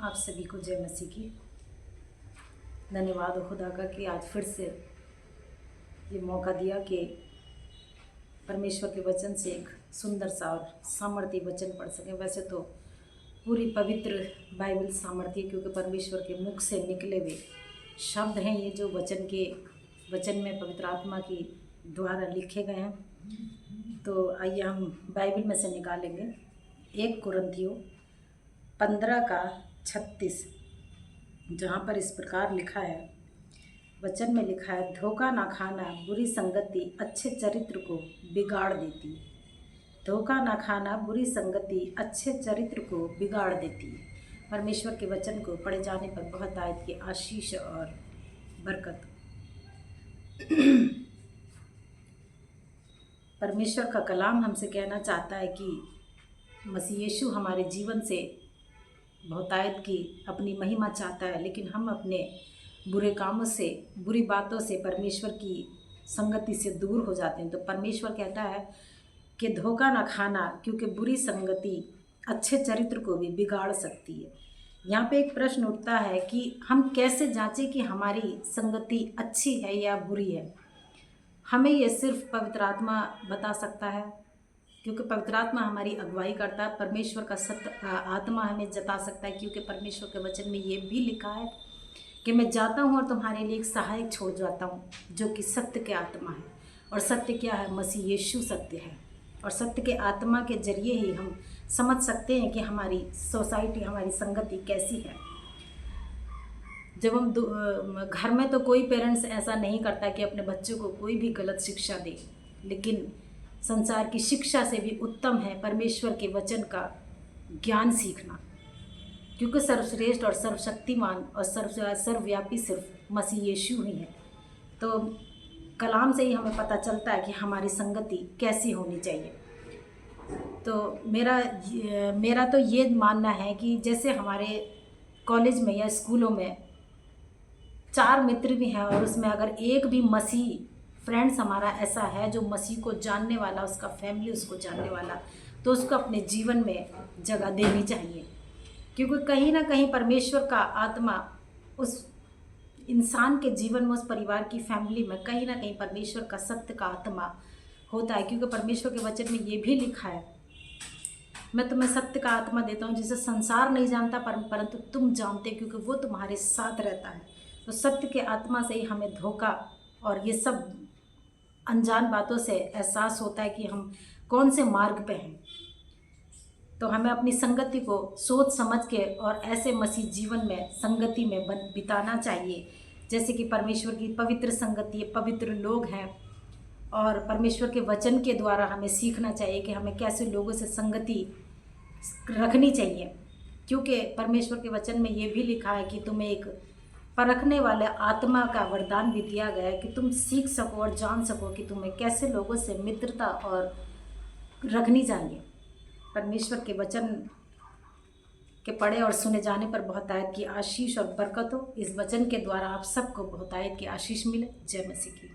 आप सभी को जय मसीह की। धन्यवाद हो खुदा का कि आज फिर से ये मौका दिया कि परमेश्वर के वचन से एक सुंदर सा और सामर्थ्य वचन पढ़ सकें। वैसे तो पूरी पवित्र बाइबल सामर्थ्य, क्योंकि परमेश्वर के मुख से निकले हुए शब्द हैं ये, जो वचन में पवित्र आत्मा की द्वारा लिखे गए हैं। तो आइए हम बाइबल में से निकालेंगे 1 कुरिन्थियों 15:36, जहाँ पर इस प्रकार लिखा है, वचन में लिखा है, धोखा ना खाना बुरी संगति अच्छे चरित्र को बिगाड़ देती है। धोखा ना खाना बुरी संगति अच्छे चरित्र को बिगाड़ देती है। परमेश्वर के वचन को पढ़े जाने पर बहुत आयत की आशीष और बरकत। परमेश्वर का कलाम हमसे कहना चाहता है कि मसीह यीशु हमारे जीवन से बहुतायत की अपनी महिमा चाहता है, लेकिन हम अपने बुरे कामों से, बुरी बातों से, परमेश्वर की संगति से दूर हो जाते हैं। तो परमेश्वर कहता है कि धोखा ना खाना, क्योंकि बुरी संगति अच्छे चरित्र को भी बिगाड़ सकती है। यहाँ पे एक प्रश्न उठता है कि हम कैसे जांचें कि हमारी संगति अच्छी है या बुरी है। हमें ये सिर्फ पवित्र आत्मा बता सकता है, क्योंकि पवित्र आत्मा हमारी अगुवाई करता है। परमेश्वर का सत्य आत्मा हमें जता सकता है, क्योंकि परमेश्वर के वचन में ये भी लिखा है कि मैं जाता हूँ और तुम्हारे लिए एक सहायक छोड़ जाता हूँ, जो कि सत्य के आत्मा है। और सत्य क्या है? मसीह यीशु सत्य है। और सत्य के आत्मा के जरिए ही हम समझ सकते हैं कि हमारी सोसाइटी, हमारी संगति कैसी है। जब हम घर में तो कोई पेरेंट्स ऐसा नहीं करता कि अपने बच्चों को कोई भी गलत शिक्षा दे, लेकिन संसार की शिक्षा से भी उत्तम है परमेश्वर के वचन का ज्ञान सीखना, क्योंकि सर्वश्रेष्ठ और सर्वशक्तिमान और सर्वव्यापी सिर्फ मसीह यीशु ही है। तो कलाम से ही हमें पता चलता है कि हमारी संगति कैसी होनी चाहिए। तो मेरा तो ये मानना है कि जैसे हमारे कॉलेज में या स्कूलों में 4 मित्र भी हैं, और उसमें अगर एक भी मसीह फ्रेंड्स हमारा ऐसा है जो मसीह को जानने वाला, उसका फैमिली उसको जानने वाला, तो उसको अपने जीवन में जगह देनी चाहिए। क्योंकि कहीं ना कहीं परमेश्वर का आत्मा उस इंसान के जीवन में, उस परिवार की फैमिली में कहीं ना कहीं परमेश्वर का सत्य का आत्मा होता है। क्योंकि परमेश्वर के वचन में ये भी लिखा है, मैं तुम्हें सत्य का आत्मा देता हूँ जिसे संसार नहीं जानता, परंतु तुम जानते, क्योंकि वो तुम्हारे साथ रहता है। तो सत्य के आत्मा से ही हमें धोखा और ये सब अनजान बातों से एहसास होता है कि हम कौन से मार्ग पे हैं। तो हमें अपनी संगति को सोच समझ के और ऐसे मसीह जीवन में संगति में बिताना चाहिए, जैसे कि परमेश्वर की पवित्र संगति, पवित्र लोग हैं। और परमेश्वर के वचन के द्वारा हमें सीखना चाहिए कि हमें कैसे लोगों से संगति रखनी चाहिए। क्योंकि परमेश्वर के वचन में ये भी लिखा है कि तुम्हें एक परखने वाले आत्मा का वरदान भी दिया गया है, कि तुम सीख सको और जान सको कि तुम्हें कैसे लोगों से मित्रता और रखनी चाहिए। परमेश्वर के वचन के पढ़े और सुने जाने पर बहुतायत की आशीष और बरकत हो। इस वचन के द्वारा आप सबको बहुतायत की आशीष मिले। जय मसीह की।